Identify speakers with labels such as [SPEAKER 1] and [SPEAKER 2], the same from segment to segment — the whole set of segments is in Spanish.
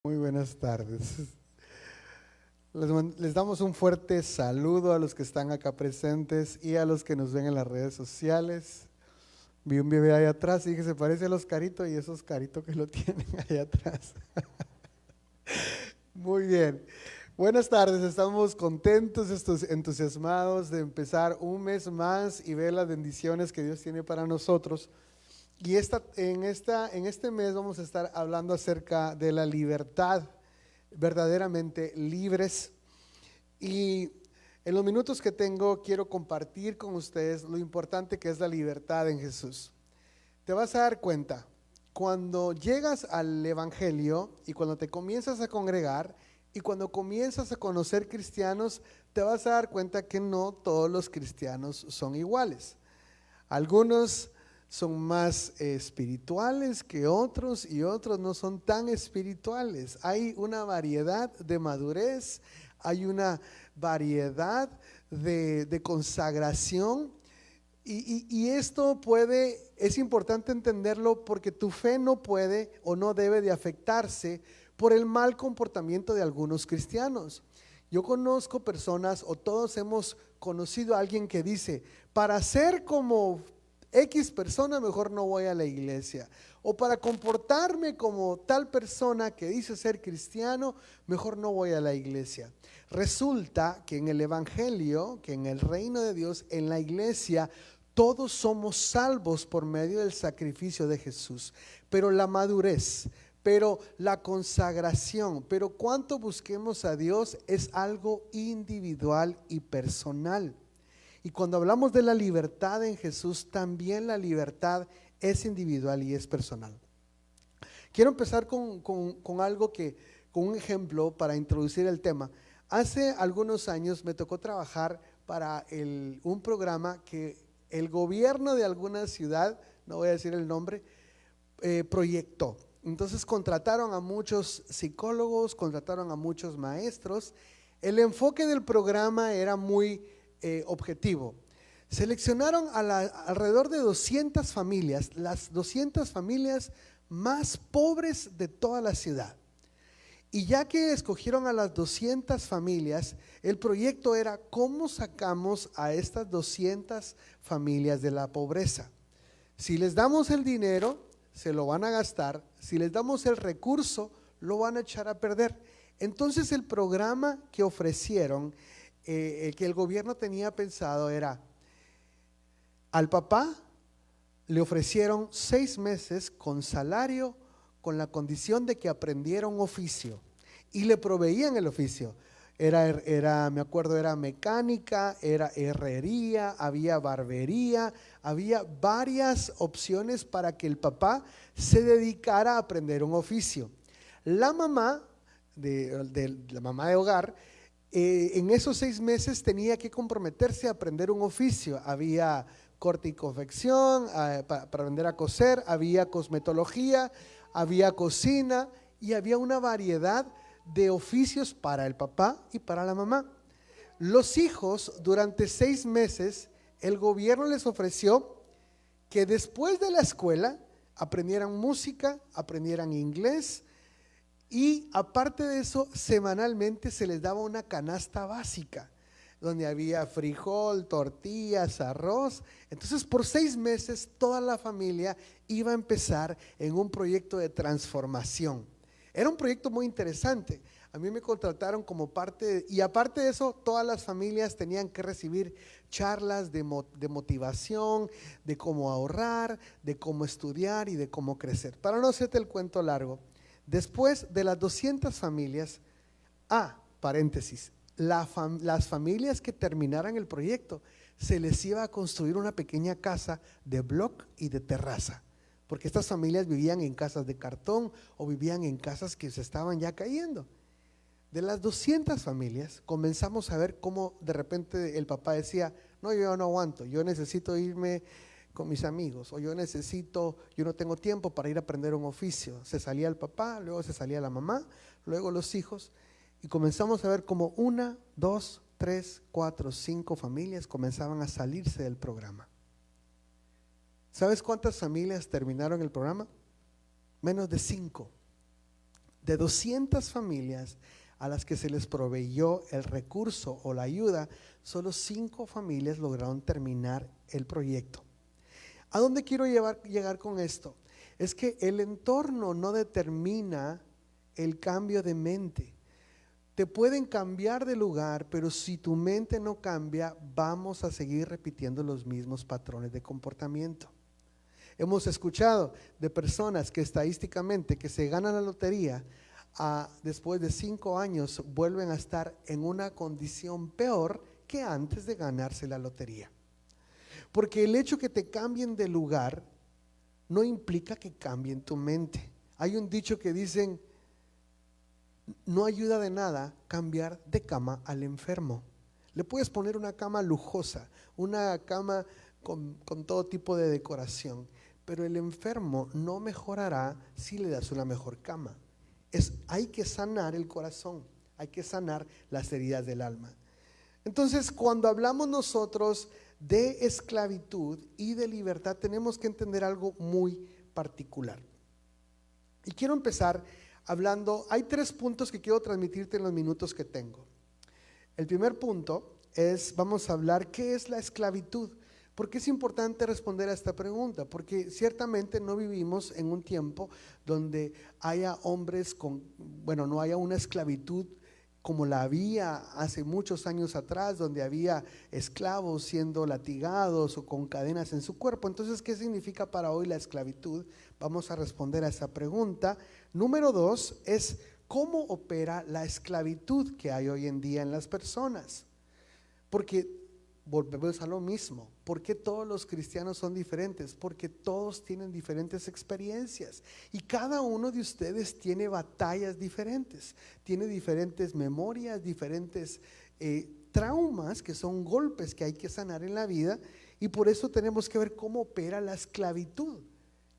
[SPEAKER 1] Muy buenas tardes. Les damos un fuerte saludo a los que están acá presentes y a los que nos ven en las redes sociales. Vi un bebé ahí atrás y dije, se parece a los Caritos y esos Caritos que lo tienen ahí atrás. Muy bien. Buenas tardes, estamos contentos, entusiasmados de empezar un mes más y ver las bendiciones que Dios tiene para nosotros. Y en este mes vamos a estar hablando acerca de la libertad, verdaderamente libres. Y en los minutos que tengo quiero compartir con ustedes lo importante que es la libertad en Jesús. Te vas a dar cuenta, cuando llegas al Evangelio y cuando te comienzas a congregar y cuando comienzas a conocer cristianos, te vas a dar cuenta que no todos los cristianos son iguales. Algunos son más espirituales que otros y otros no son tan espirituales. Hay una variedad de madurez, hay una variedad de consagración y esto es importante entenderlo porque tu fe no puede o no debe de afectarse por el mal comportamiento de algunos cristianos. Yo conozco personas o todos hemos conocido a alguien que dice, para ser como X persona mejor no voy a la iglesia, o para comportarme como tal persona que dice ser cristiano mejor no voy a la iglesia. Resulta que en el evangelio, que en el reino de Dios, en la iglesia, todos somos salvos por medio del sacrificio de Jesús, pero la madurez, pero la consagración, pero cuánto busquemos a Dios es algo individual y personal. Y cuando hablamos de la libertad en Jesús, también la libertad es individual y es personal. Quiero empezar con algo con un ejemplo para introducir el tema. Hace algunos años me tocó trabajar para un programa que el gobierno de alguna ciudad, no voy a decir el nombre, proyectó. Entonces contrataron a muchos psicólogos, contrataron a muchos maestros. El enfoque del programa era muy objetivo. Seleccionaron alrededor de 200 familias, las 200 familias más pobres de toda la ciudad. Y ya que escogieron a las 200 familias, el proyecto era cómo sacamos a estas 200 familias de la pobreza. Si les damos el dinero, se lo van a gastar. Si les damos el recurso, lo van a echar a perder. Entonces el programa que ofrecieron, que el gobierno tenía pensado era, al papá le ofrecieron 6 meses con salario, con la condición de que aprendiera un oficio y le proveían el oficio. Me acuerdo, era mecánica, era herrería, había barbería, había varias opciones para que el papá se dedicara a aprender un oficio. La mamá la mamá de hogar, en esos 6 meses tenía que comprometerse a aprender un oficio. Había corte y confección, para aprender a coser, había cosmetología, había cocina y había una variedad de oficios para el papá y para la mamá. Los hijos, durante 6 meses, el gobierno les ofreció que después de la escuela aprendieran música, aprendieran inglés y aparte de eso, semanalmente se les daba una canasta básica donde había frijol, tortillas, arroz. Entonces por 6 meses toda la familia iba a empezar en un proyecto de transformación. Era un proyecto muy interesante. A mí me contrataron como parte, y aparte de eso, todas las familias tenían que recibir charlas de motivación, de cómo ahorrar, de cómo estudiar y de cómo crecer. Para no hacerte el cuento largo, después de las 200 familias, paréntesis, las familias que terminaran el proyecto, se les iba a construir una pequeña casa de bloc y de terraza. Porque estas familias vivían en casas de cartón o vivían en casas que se estaban ya cayendo. De las 200 familias comenzamos a ver cómo de repente el papá decía, no, yo no aguanto, yo necesito irme con mis amigos, o yo no tengo tiempo para ir a aprender un oficio. Se salía el papá, luego se salía la mamá, luego los hijos, y comenzamos a ver cómo 1, 2, 3, 4, 5 familias comenzaban a salirse del programa. ¿Sabes cuántas familias terminaron el programa? Menos de 5. De 200 familias a las que se les proveyó el recurso o la ayuda, solo 5 familias lograron terminar el proyecto. ¿A dónde quiero llegar con esto? Es que el entorno no determina el cambio de mente. Te pueden cambiar de lugar, pero si tu mente no cambia, vamos a seguir repitiendo los mismos patrones de comportamiento. Hemos escuchado de personas que estadísticamente que se ganan la lotería, después de 5 años vuelven a estar en una condición peor que antes de ganarse la lotería. Porque el hecho que te cambien de lugar no implica que cambien tu mente. Hay un dicho que dicen, no ayuda de nada cambiar de cama al enfermo. Le puedes poner una cama lujosa, una cama con todo tipo de decoración, pero el enfermo no mejorará si le das una mejor cama. Hay que sanar el corazón, hay que sanar las heridas del alma. Entonces, cuando hablamos nosotros de esclavitud y de libertad, tenemos que entender algo muy particular. Y quiero empezar hablando, hay 3 puntos que quiero transmitirte en los minutos que tengo. El primer punto es, vamos a hablar, ¿qué es la esclavitud? ¿Por qué es importante responder a esta pregunta? Porque ciertamente no vivimos en un tiempo donde haya hombres no haya una esclavitud como la había hace muchos años atrás, donde había esclavos siendo latigados o con cadenas en su cuerpo. Entonces, ¿qué significa para hoy la esclavitud? Vamos a responder a esa pregunta. Número 2 es, ¿cómo opera la esclavitud que hay hoy en día en las personas? Porque volvemos a lo mismo. ¿Por qué todos los cristianos son diferentes? Porque todos tienen diferentes experiencias y cada uno de ustedes tiene batallas diferentes, tiene diferentes memorias, diferentes traumas que son golpes que hay que sanar en la vida, y por eso tenemos que ver cómo opera la esclavitud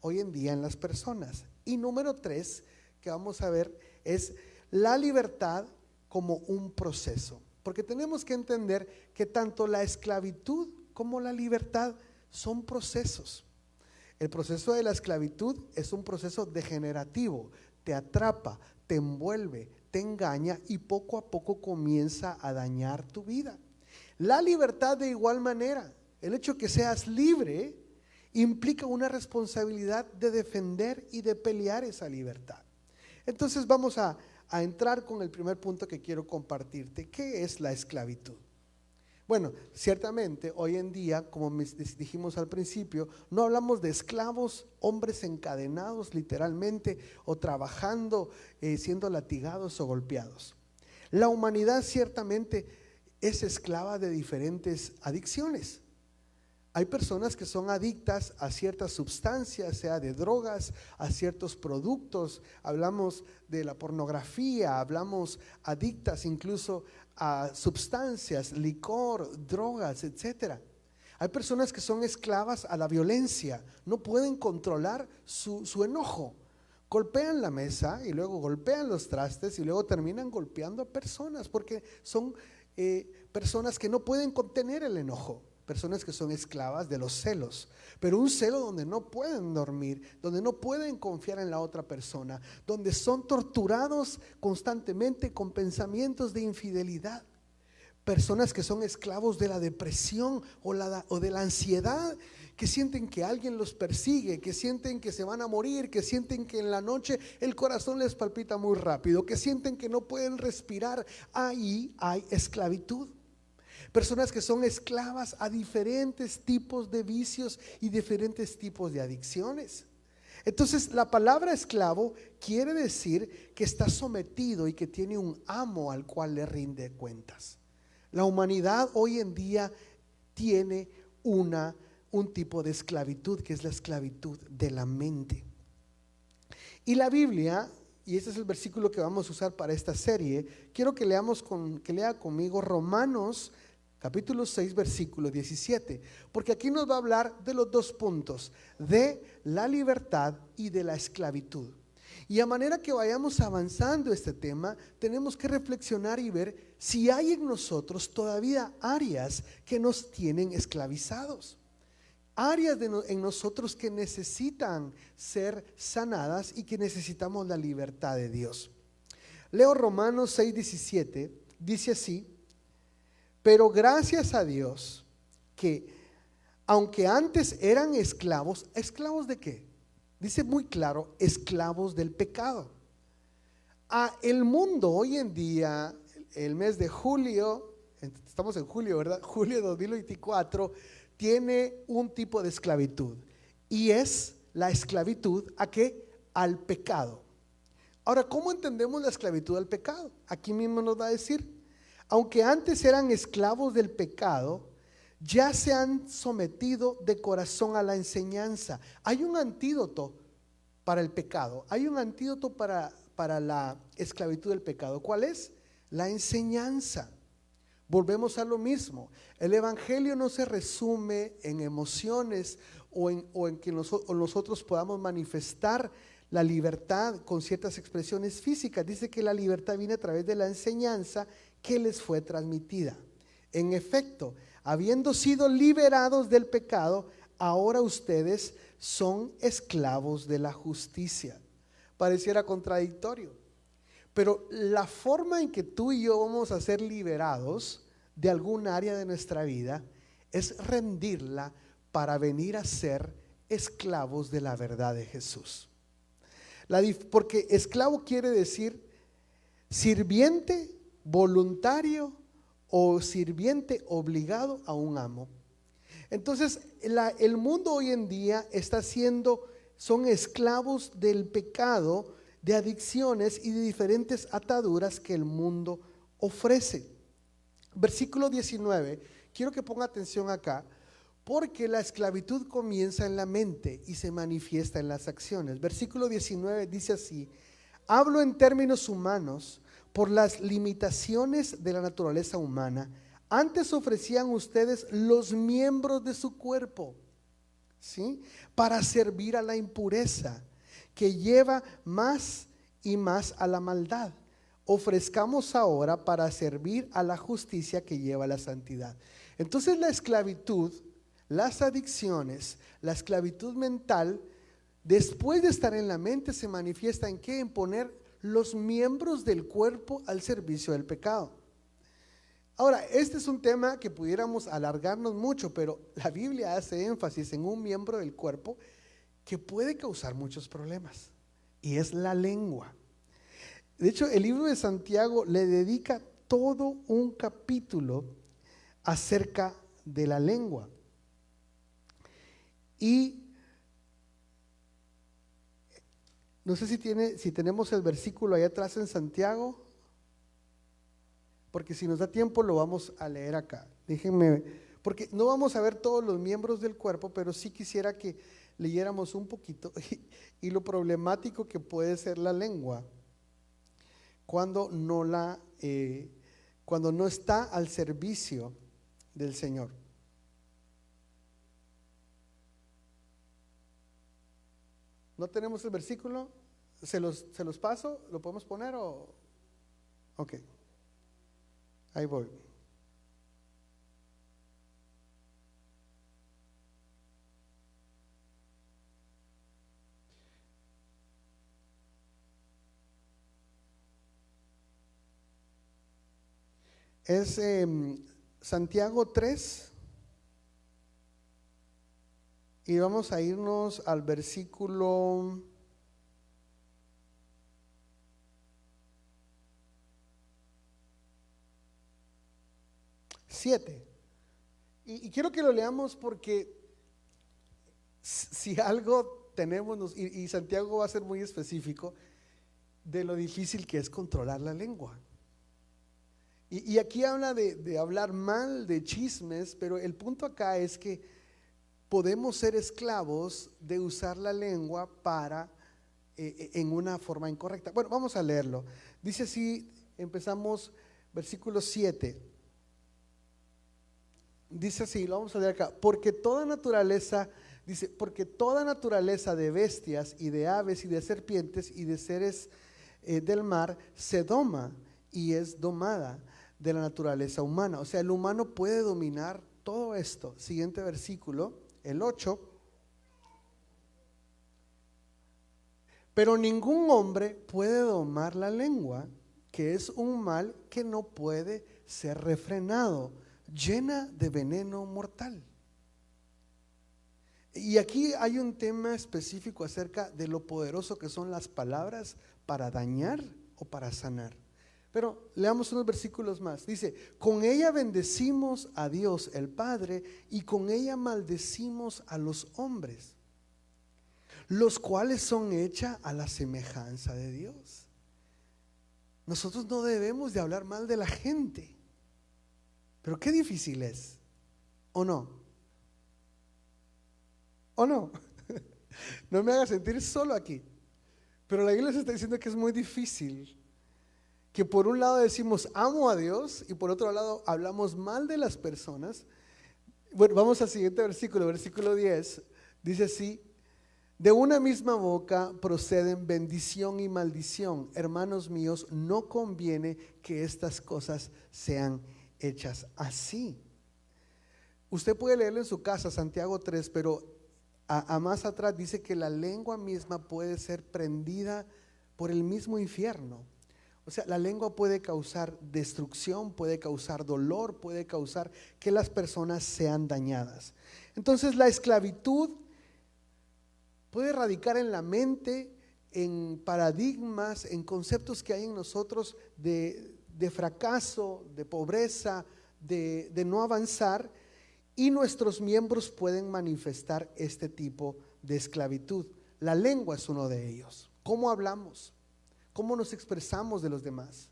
[SPEAKER 1] hoy en día en las personas. Y número 3 que vamos a ver es la libertad como un proceso. Porque tenemos que entender que tanto la esclavitud como la libertad son procesos. El proceso de la esclavitud es un proceso degenerativo, te atrapa, te envuelve, te engaña y poco a poco comienza a dañar tu vida. La libertad de igual manera, el hecho que seas libre implica una responsabilidad de defender y de pelear esa libertad. Entonces vamos a entrar con el primer punto que quiero compartirte. ¿Qué es la esclavitud? Bueno, ciertamente hoy en día, como dijimos al principio, no hablamos de esclavos, hombres encadenados literalmente o trabajando, siendo latigados o golpeados. La humanidad ciertamente es esclava de diferentes adicciones. Hay personas que son adictas a ciertas sustancias, sea de drogas, a ciertos productos. Hablamos de la pornografía, hablamos adictas incluso a sustancias, licor, drogas, etc. Hay personas que son esclavas a la violencia, no pueden controlar su enojo. Golpean la mesa y luego golpean los trastes y luego terminan golpeando a personas porque son personas que no pueden contener el enojo. Personas que son esclavas de los celos, pero un celo donde no pueden dormir, donde no pueden confiar en la otra persona, donde son torturados constantemente con pensamientos de infidelidad. Personas que son esclavos de la depresión o de la ansiedad, que sienten que alguien los persigue, que sienten que se van a morir, que sienten que en la noche el corazón les palpita muy rápido, que sienten que no pueden respirar. Ahí hay esclavitud. Personas que son esclavas a diferentes tipos de vicios y diferentes tipos de adicciones. Entonces, la palabra esclavo quiere decir que está sometido y que tiene un amo al cual le rinde cuentas. La humanidad hoy en día tiene un tipo de esclavitud, que es la esclavitud de la mente. Y la Biblia, y este es el versículo que vamos a usar para esta serie, quiero que lea conmigo Romanos capítulo 6, versículo 17, porque aquí nos va a hablar de los 2 puntos, de la libertad y de la esclavitud. Y a manera que vayamos avanzando este tema, tenemos que reflexionar y ver si hay en nosotros todavía áreas que nos tienen esclavizados. áreas en nosotros que necesitan ser sanadas y que necesitamos la libertad de Dios. Leo Romanos 6:17, dice así: pero gracias a Dios que aunque antes eran esclavos, ¿esclavos de qué? Dice muy claro, esclavos del pecado. El mundo hoy en día, el mes de julio, estamos en julio, ¿verdad? Julio de 2024, tiene un tipo de esclavitud. Y es la esclavitud ¿a qué? Al pecado. Ahora, ¿cómo entendemos la esclavitud al pecado? Aquí mismo nos va a decir, aunque antes eran esclavos del pecado, ya se han sometido de corazón a la enseñanza. Hay un antídoto para el pecado, hay un antídoto para la esclavitud del pecado. ¿Cuál es? La enseñanza. Volvemos a lo mismo. El evangelio no se resume en emociones o en que nosotros podamos manifestar la libertad con ciertas expresiones físicas. Dice que la libertad viene a través de la enseñanza que les fue transmitida. En efecto, habiendo sido liberados del pecado, ahora ustedes son esclavos de la justicia. Pareciera contradictorio, pero la forma en que tú y yo vamos a ser liberados de algún área de nuestra vida es rendirla para venir a ser esclavos de la verdad de Jesús. Porque esclavo quiere decir sirviente, voluntario o sirviente obligado a un amo. Entonces el mundo hoy en día son esclavos del pecado, de adicciones y de diferentes ataduras que el mundo ofrece. Versículo 19, quiero que ponga atención acá, porque la esclavitud comienza en la mente y se manifiesta en las acciones. Versículo 19 dice así: hablo en términos humanos por las limitaciones de la naturaleza humana. Antes ofrecían ustedes los miembros de su cuerpo, ¿sí?, para servir a la impureza, que lleva más y más a la maldad. Ofrezcamos ahora para servir a la justicia que lleva a la santidad. Entonces la esclavitud, las adicciones, la esclavitud mental, después de estar en la mente, se manifiesta ¿en qué? En poner los miembros del cuerpo al servicio del pecado. Ahora, este es un tema que pudiéramos alargarnos mucho, pero la Biblia hace énfasis en un miembro del cuerpo que puede causar muchos problemas, y es la lengua. De hecho, el libro de Santiago le dedica todo un capítulo acerca de la lengua. Y no sé si tenemos el versículo ahí atrás en Santiago, porque si nos da tiempo lo vamos a leer acá. Déjenme, porque no vamos a ver todos los miembros del cuerpo, pero sí quisiera que leyéramos un poquito y lo problemático que puede ser la lengua cuando no está al servicio del Señor. ¿No tenemos el versículo? ¿Se los paso? ¿Lo podemos poner o? Ok. Ahí voy. Es Santiago 3 y vamos a irnos al versículo 7. Y quiero que lo leamos porque si algo tenemos, y Santiago va a ser muy específico de lo difícil que es controlar la lengua. Y aquí habla de hablar mal, de chismes, pero el punto acá es que podemos ser esclavos de usar la lengua en una forma incorrecta. Bueno, vamos a leerlo. Dice así, empezamos versículo 7. Dice así, lo vamos a leer acá. Porque toda naturaleza de bestias y de aves y de serpientes y de seres del mar se doma y es domada de la naturaleza humana. O sea, el humano puede dominar todo esto. Siguiente versículo, el 8. Pero ningún hombre puede domar la lengua, que es un mal que no puede ser refrenado, llena de veneno mortal. Y aquí hay un tema específico acerca de lo poderoso que son las palabras para dañar o para sanar. Pero leamos unos versículos más. Dice, con ella bendecimos a Dios el Padre y con ella maldecimos a los hombres, los cuales son hechas a la semejanza de Dios. Nosotros no debemos de hablar mal de la gente, pero qué difícil es, ¿o no? ¿O no? No me haga sentir solo aquí, pero la Biblia se está diciendo que es muy difícil, que por un lado decimos amo a Dios y por otro lado hablamos mal de las personas. Bueno, vamos al siguiente versículo, versículo 10, dice así: de una misma boca proceden bendición y maldición. Hermanos míos, no conviene que estas cosas sean hechas así. Usted puede leerlo en su casa, Santiago 3, pero a más atrás dice que la lengua misma puede ser prendida por el mismo infierno. O sea, la lengua puede causar destrucción, puede causar dolor, puede causar que las personas sean dañadas. Entonces, la esclavitud puede radicar en la mente, en paradigmas, en conceptos que hay en nosotros de fracaso, de pobreza, de no avanzar, y nuestros miembros pueden manifestar este tipo de esclavitud. La lengua es uno de ellos. ¿Cómo hablamos? ¿Cómo nos expresamos de los demás?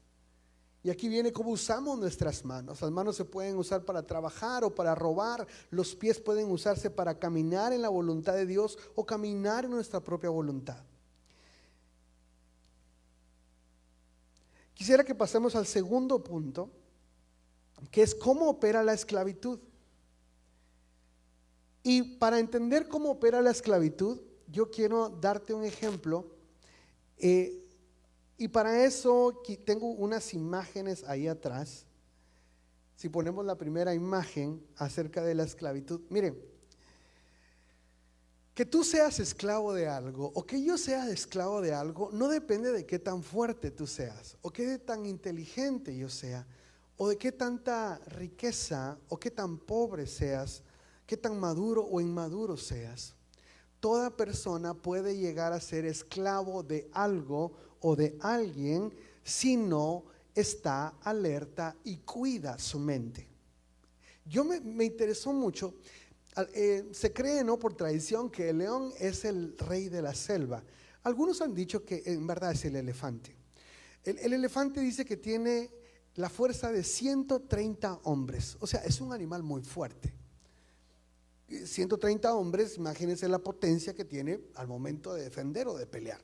[SPEAKER 1] Y aquí viene cómo usamos nuestras manos. Las manos se pueden usar para trabajar o para robar. Los pies pueden usarse para caminar en la voluntad de Dios o caminar en nuestra propia voluntad. Quisiera que pasemos al segundo punto, que es cómo opera la esclavitud. Y para entender cómo opera la esclavitud, yo quiero darte un ejemplo. Y para eso tengo unas imágenes ahí atrás. Si ponemos la primera imagen acerca de la esclavitud, miren, que tú seas esclavo de algo o que yo sea esclavo de algo no depende de qué tan fuerte tú seas o qué tan inteligente yo sea o de qué tanta riqueza o qué tan pobre seas, qué tan maduro o inmaduro seas. Toda persona puede llegar a ser esclavo de algo o de alguien si no está alerta y cuida su mente. Me interesó mucho, se cree, ¿no?, por tradición, que el león es el rey de la selva. Algunos han dicho que en verdad es el elefante. El elefante dice que tiene la fuerza de 130 hombres, o sea, es un animal muy fuerte. 130 hombres, imagínense la potencia que tiene al momento de defender o de pelear.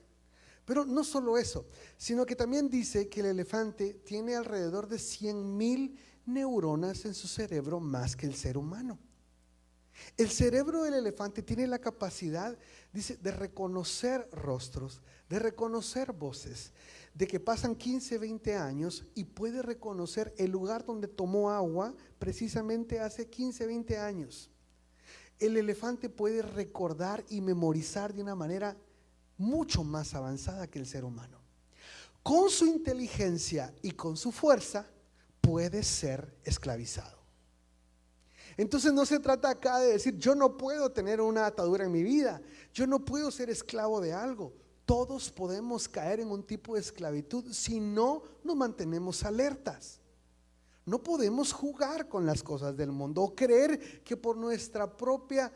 [SPEAKER 1] Pero no solo eso, sino que también dice que el elefante tiene alrededor de 100,000 neuronas en su cerebro más que el ser humano. El cerebro del elefante tiene la capacidad, dice, de reconocer rostros, de reconocer voces, de que pasan 15, 20 años y puede reconocer el lugar donde tomó agua precisamente hace 15, 20 años. El elefante puede recordar y memorizar de una manera mucho más avanzada que el ser humano. Con su inteligencia y con su fuerza puede ser esclavizado. Entonces no se trata acá de decir yo no puedo tener una atadura en mi vida, yo no puedo ser esclavo de algo. Todos podemos caer en un tipo de esclavitud si no nos mantenemos alertas. No podemos jugar con las cosas del mundo o creer que por nuestra propia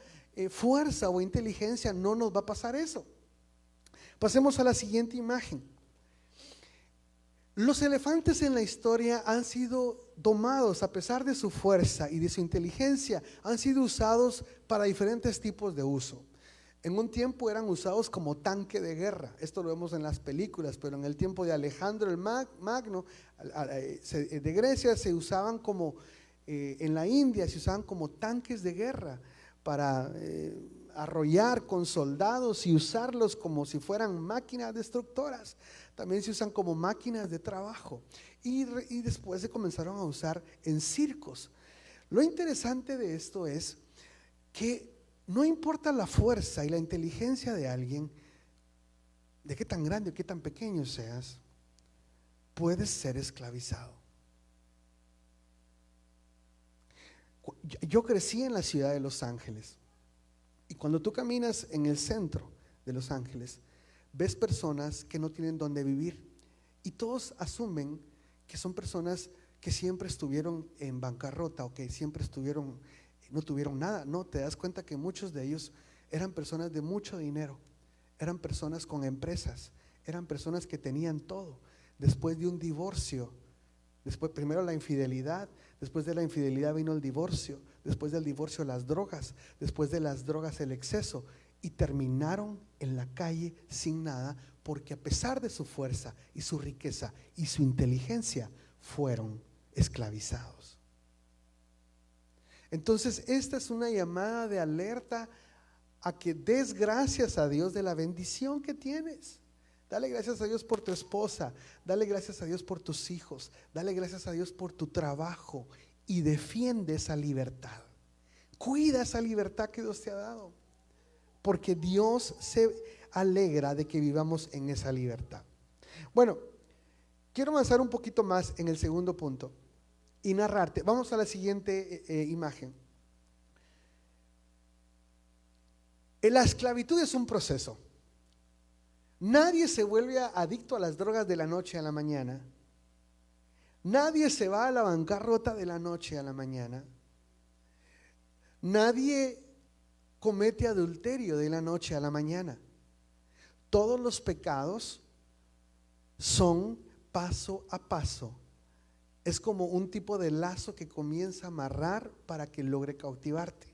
[SPEAKER 1] fuerza o inteligencia no nos va a pasar eso. Pasemos a la siguiente imagen. Los elefantes en la historia han sido domados a pesar de su fuerza y de su inteligencia, han sido usados para diferentes tipos de uso. En un tiempo eran usados como tanque de guerra, esto lo vemos en las películas, pero en el tiempo de Alejandro el Magno de Grecia se usaban como, en la India se usaban como tanques de guerra para arrollar con soldados y usarlos como si fueran máquinas destructoras. También se usan como máquinas de trabajo y después se comenzaron a usar en circos. Lo interesante de esto es que no importa la fuerza y la inteligencia de alguien, de qué tan grande o qué tan pequeño seas, puedes ser esclavizado. Yo crecí en la ciudad de Los Ángeles, y cuando tú caminas en el centro de Los Ángeles, ves personas que no tienen dónde vivir, y todos asumen que son personas que siempre estuvieron en bancarrota o que siempre no tuvieron nada. No, te das cuenta que muchos de ellos eran personas de mucho dinero, eran personas con empresas, eran personas que tenían todo. Después de un divorcio, primero la infidelidad, después de la infidelidad vino el divorcio, después del divorcio las drogas, después de las drogas el exceso, y terminaron en la calle sin nada, porque a pesar de su fuerza y su riqueza y su inteligencia, fueron esclavizados. Entonces, esta es una llamada de alerta a que des gracias a Dios de la bendición que tienes. Dale gracias a Dios por tu esposa, dale gracias a Dios por tus hijos, dale gracias a Dios por tu trabajo, y defiende esa libertad. Cuida esa libertad que Dios te ha dado, porque Dios se alegra de que vivamos en esa libertad. Bueno, quiero avanzar un poquito más en el segundo punto y narrarte. Vamos a la siguiente imagen. La esclavitud es un proceso. Nadie se vuelve adicto a las drogas de la noche a la mañana. Nadie se va a la bancarrota de la noche a la mañana. Nadie comete adulterio de la noche a la mañana. Todos los pecados son paso a paso. Es como un tipo de lazo que comienza a amarrar para que logre cautivarte.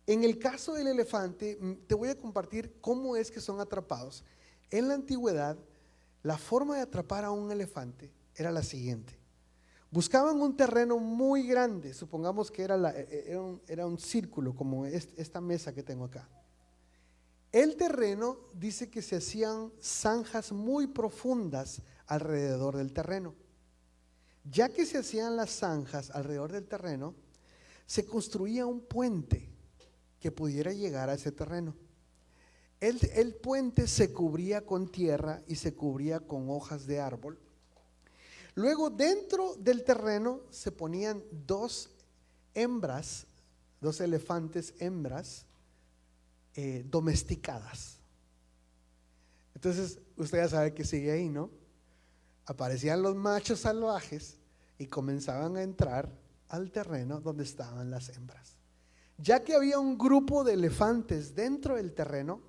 [SPEAKER 1] En el caso del elefante, te voy a compartir cómo es que son atrapados. En la antigüedad, la forma de atrapar a un elefante era la siguiente. Buscaban un terreno muy grande, supongamos que era un círculo como esta mesa que tengo acá. El terreno dice que se hacían zanjas muy profundas alrededor del terreno. Ya que se hacían las zanjas alrededor del terreno, se construía un puente que pudiera llegar a ese terreno. El puente se cubría con tierra y se cubría con hojas de árbol. Luego, dentro del terreno se ponían dos elefantes hembras domesticadas. Entonces, usted ya sabe que sigue ahí, ¿no? Aparecían los machos salvajes y comenzaban a entrar al terreno donde estaban las hembras. Ya que había un grupo de elefantes dentro del terreno,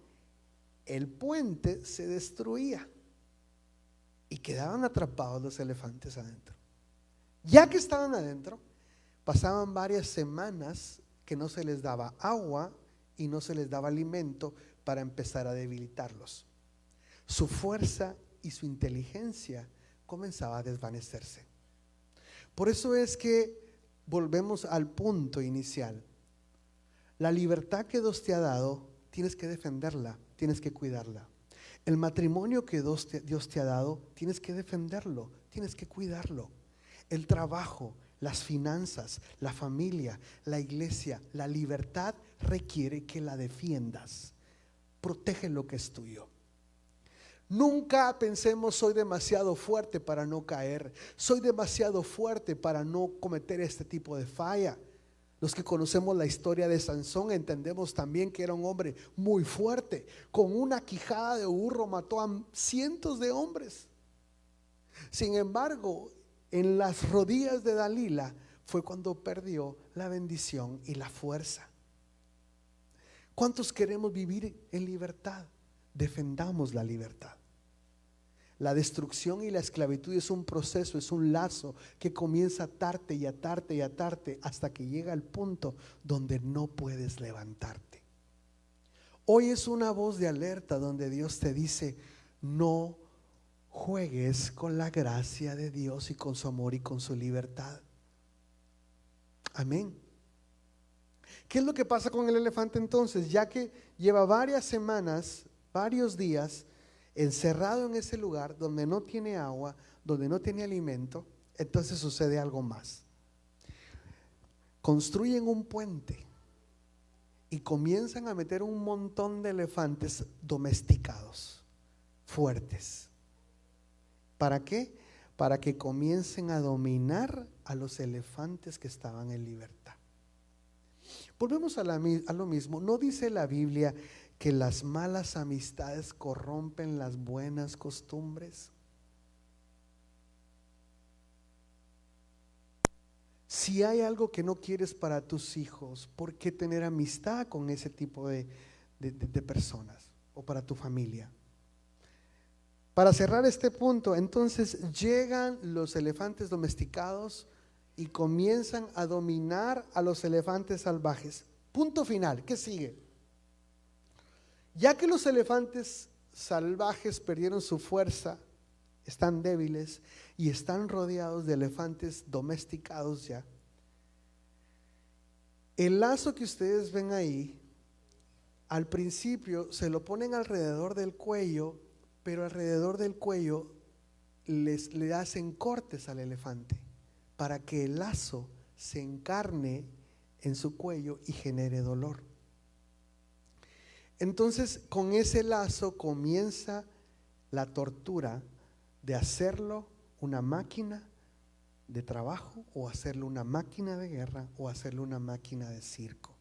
[SPEAKER 1] el puente se destruía y quedaban atrapados los elefantes adentro. Ya que estaban adentro, pasaban varias semanas que no se les daba agua y no se les daba alimento para empezar a debilitarlos. Su fuerza y su inteligencia comenzaba a desvanecerse. Por eso es que volvemos al punto inicial. La libertad que Dios te ha dado, tienes que defenderla, tienes que cuidarla. El matrimonio que Dios te ha dado, tienes que defenderlo, tienes que cuidarlo. El trabajo, las finanzas, la familia, la iglesia, la libertad requiere que la defiendas. Protege lo que es tuyo. Nunca pensemos soy demasiado fuerte para no caer, soy demasiado fuerte para no cometer este tipo de falla. Los que conocemos la historia de Sansón entendemos también que era un hombre muy fuerte. Con una quijada de burro mató a cientos de hombres. Sin embargo, en las rodillas de Dalila fue cuando perdió la bendición y la fuerza. ¿Cuántos queremos vivir en libertad? Defendamos la libertad. La destrucción y la esclavitud es un proceso, es un lazo que comienza a atarte y atarte y atarte hasta que llega al punto donde no puedes levantarte. Hoy es una voz de alerta donde Dios te dice: no juegues con la gracia de Dios y con su amor y con su libertad. Amén. ¿Qué es lo que pasa con el elefante entonces? Ya que lleva varias semanas, varios días encerrado en ese lugar donde no tiene agua, donde no tiene alimento, entonces sucede algo más. Construyen un puente y comienzan a meter un montón de elefantes domesticados, fuertes. ¿Para qué? Para que comiencen a dominar a los elefantes que estaban en libertad. Volvemos a lo mismo. ¿No dice la Biblia que las malas amistades corrompen las buenas costumbres? Si hay algo que no quieres para tus hijos, ¿por qué tener amistad con ese tipo de personas o para tu familia? Para cerrar este punto, entonces llegan los elefantes domesticados y comienzan a dominar a los elefantes salvajes. Punto final, ¿qué sigue? Ya que los elefantes salvajes perdieron su fuerza, están débiles y están rodeados de elefantes domesticados ya. El lazo que ustedes ven ahí, al principio se lo ponen alrededor del cuello, pero alrededor del cuello le hacen cortes al elefante para que el lazo se encarne en su cuello y genere dolor. Entonces, con ese lazo comienza la tortura de hacerlo una máquina de trabajo, o hacerlo una máquina de guerra, o hacerlo una máquina de circo.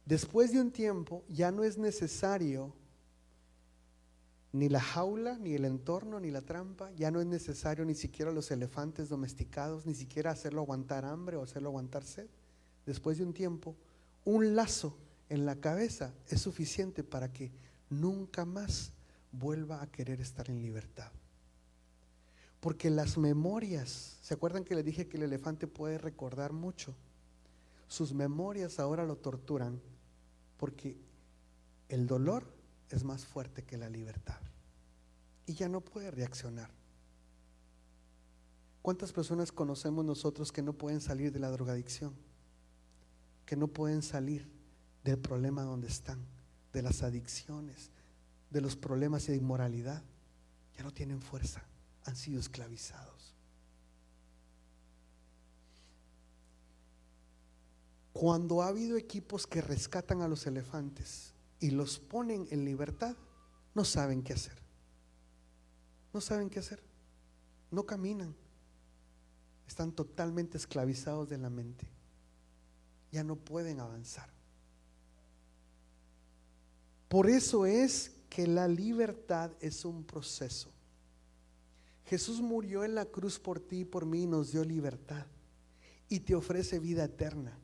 [SPEAKER 1] Después de un tiempo ya no es necesario ni la jaula, ni el entorno, ni la trampa. Ya no es necesario ni siquiera los elefantes domesticados, ni siquiera hacerlo aguantar hambre o hacerlo aguantar sed. Después de un tiempo, un lazo en la cabeza es suficiente para que nunca más vuelva a querer estar en libertad. Porque las memorias, ¿se acuerdan que les dije que el elefante puede recordar mucho? Sus memorias ahora lo torturan porque el dolor es más fuerte que la libertad y ya no puede reaccionar. ¿Cuántas personas conocemos nosotros que no pueden salir de la drogadicción? Que no pueden salir del problema donde están, de las adicciones, de los problemas de inmoralidad. Ya no tienen fuerza, han sido esclavizados. Cuando ha habido equipos que rescatan a los elefantes y los ponen en libertad, no saben qué hacer. No saben qué hacer. No caminan. Están totalmente esclavizados de la mente. Ya no pueden avanzar. Por eso es que la libertad es un proceso. Jesús murió en la cruz por ti y por mí y nos dio libertad. Y te ofrece vida eterna.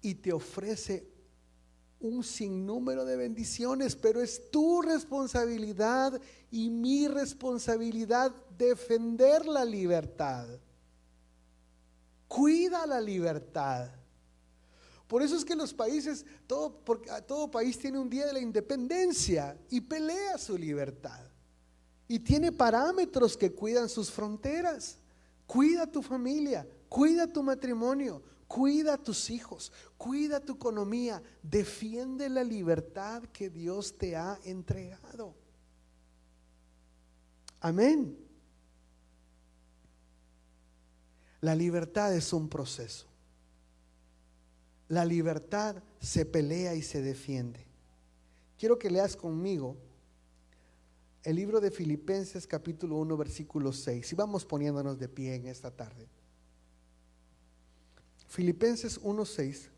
[SPEAKER 1] Y te ofrece un sinnúmero de bendiciones, pero es tu responsabilidad y mi responsabilidad defender la libertad. Cuida la libertad. Por eso es que los países, todo país tiene un día de la independencia y pelea su libertad. Y tiene parámetros que cuidan sus fronteras. Cuida tu familia, cuida tu matrimonio, cuida a tus hijos, cuida tu economía, defiende la libertad que Dios te ha entregado. Amén. La libertad es un proceso. La libertad se pelea y se defiende. Quiero que leas conmigo el libro de Filipenses capítulo 1 versículo 6 y vamos poniéndonos de pie en esta tarde. Filipenses 1:6.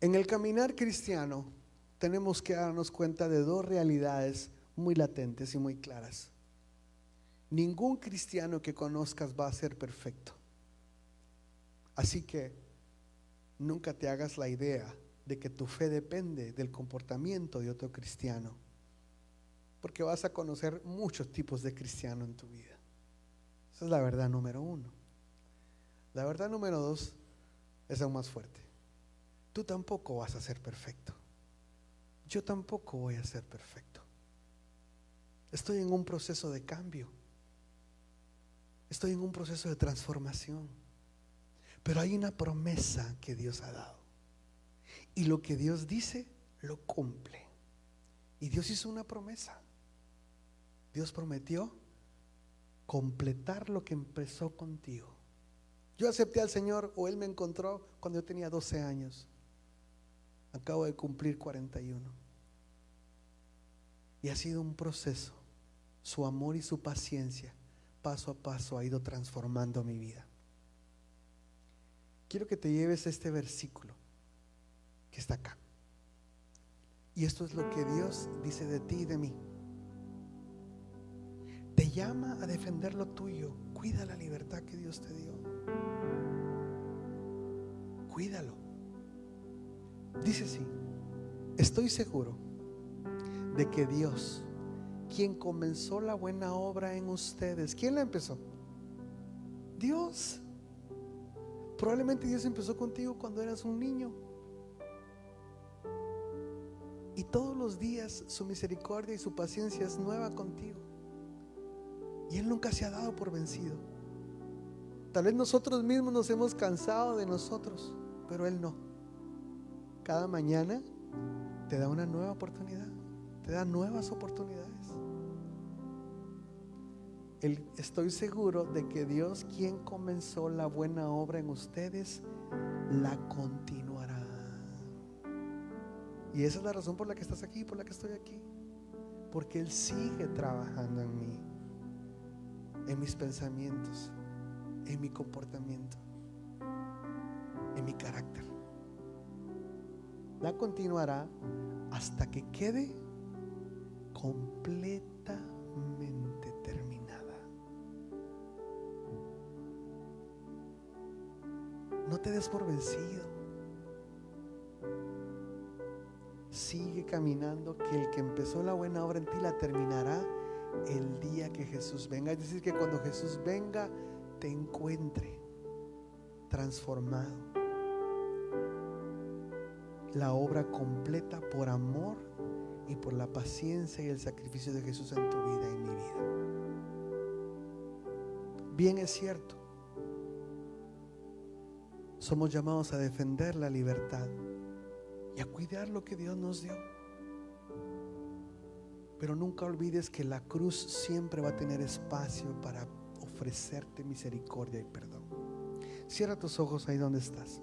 [SPEAKER 1] En el caminar cristiano tenemos que darnos cuenta de dos realidades muy latentes y muy claras. Ningún cristiano que conozcas va a ser perfecto. Así que nunca te hagas la idea de que tu fe depende del comportamiento de otro cristiano, porque vas a conocer muchos tipos de cristiano en tu vida. Esa es la verdad número uno. La verdad número dos es aún más fuerte. Tú tampoco vas a ser perfecto. Yo tampoco voy a ser perfecto. Estoy en un proceso de cambio. Estoy en un proceso de transformación. Pero hay una promesa que Dios ha dado. Y lo que Dios dice, lo cumple. Y Dios hizo una promesa. Dios prometió completar lo que empezó contigo. Yo acepté al Señor, o Él me encontró cuando yo tenía 12 años. Acabo de cumplir 41. Y ha sido un proceso. Su amor y su paciencia, paso a paso, ha ido transformando mi vida. Quiero que te lleves este versículo que está acá. Y esto es lo que Dios dice de ti y de mí. Te llama a defender lo tuyo. Cuida la libertad que Dios te dio. Cuídalo. Dice así: estoy seguro de que Dios, quien comenzó la buena obra en ustedes, ¿quién la empezó? Dios. Probablemente Dios empezó contigo cuando eras un niño. Y todos los días su misericordia y su paciencia es nueva contigo. Y Él nunca se ha dado por vencido. Tal vez nosotros mismos nos hemos cansado de nosotros, pero Él no. Cada mañana te da una nueva oportunidad, te da nuevas oportunidades. Estoy seguro de que Dios, quien comenzó la buena obra en ustedes, la continuará. Y esa es la razón por la que estás aquí, por la que estoy aquí. Porque Él sigue trabajando en mí, en mis pensamientos, en mi comportamiento, en mi carácter. La continuará hasta que quede completamente terminada. No te des por vencido. Sigue caminando, que el que empezó la buena obra en ti la terminará el día que Jesús venga. Es decir, que cuando Jesús venga te encuentre transformado, la obra completa por amor y por la paciencia y el sacrificio de Jesús en tu vida y en mi vida. Bien es cierto, somos llamados a defender la libertad y a cuidar lo que Dios nos dio. Pero nunca olvides que la cruz siempre va a tener espacio para ofrecerte misericordia y perdón. Cierra tus ojos ahí donde estás.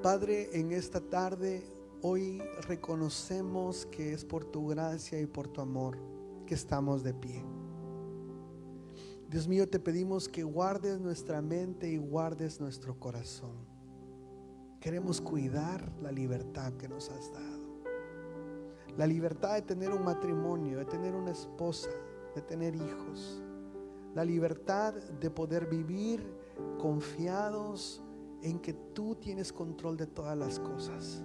[SPEAKER 1] Padre, en esta tarde, hoy reconocemos que es por tu gracia y por tu amor que estamos de pie. Dios mío, te pedimos que guardes nuestra mente y guardes nuestro corazón. Queremos cuidar la libertad que nos has dado. La libertad de tener un matrimonio, de tener una esposa, de tener hijos. La libertad de poder vivir confiados en que tú tienes control de todas las cosas.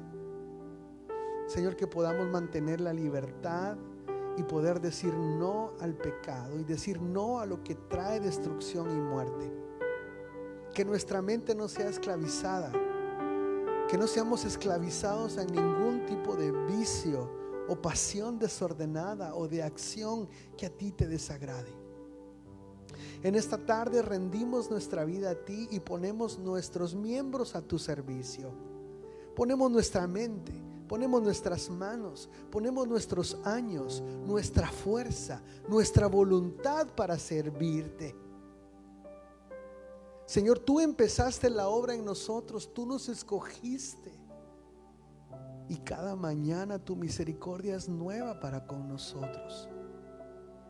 [SPEAKER 1] Señor, que podamos mantener la libertad y poder decir no al pecado y decir no a lo que trae destrucción y muerte. Que nuestra mente no sea esclavizada, que no seamos esclavizados a ningún tipo de vicio o pasión desordenada o de acción que a ti te desagrade. En esta tarde rendimos nuestra vida a ti y ponemos nuestros miembros a tu servicio. Ponemos nuestra mente, ponemos nuestras manos, ponemos nuestros años, nuestra fuerza, nuestra voluntad para servirte. Señor, tú empezaste la obra en nosotros, tú nos escogiste. Y cada mañana tu misericordia es nueva para con nosotros.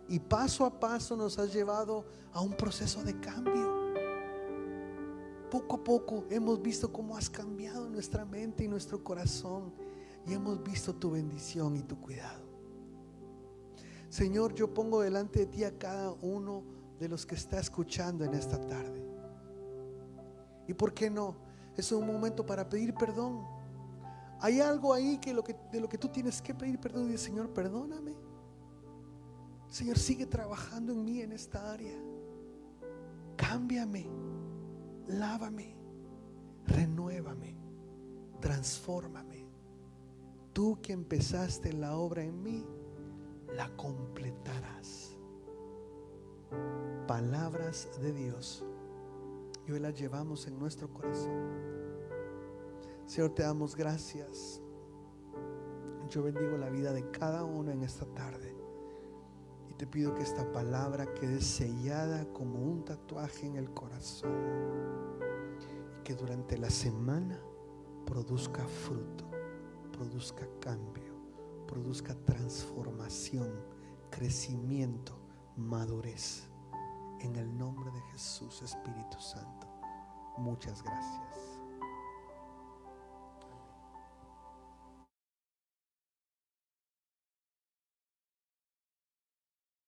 [SPEAKER 1] Y paso a paso nos has llevado a un proceso de cambio. Poco a poco hemos visto cómo has cambiado nuestra mente y nuestro corazón. Y hemos visto tu bendición y tu cuidado. Señor, yo pongo delante de ti a cada uno de los que está escuchando en esta tarde. ¿Y por qué no? Es un momento para pedir perdón. Hay algo ahí de lo que tú tienes que pedir perdón y decir: Señor, perdóname. Señor, sigue trabajando en mí en esta área. Cámbiame, lávame, renuévame, transfórmame. Tú que empezaste la obra en mí, la completarás. Palabras de Dios, y hoy las llevamos en nuestro corazón. Señor, te damos gracias. Yo bendigo la vida de cada uno en esta tarde. Y te pido que esta palabra quede sellada como un tatuaje en el corazón. Y que durante la semana produzca fruto, produzca cambio, produzca transformación, crecimiento, madurez. En el nombre de Jesús, Espíritu Santo, muchas gracias.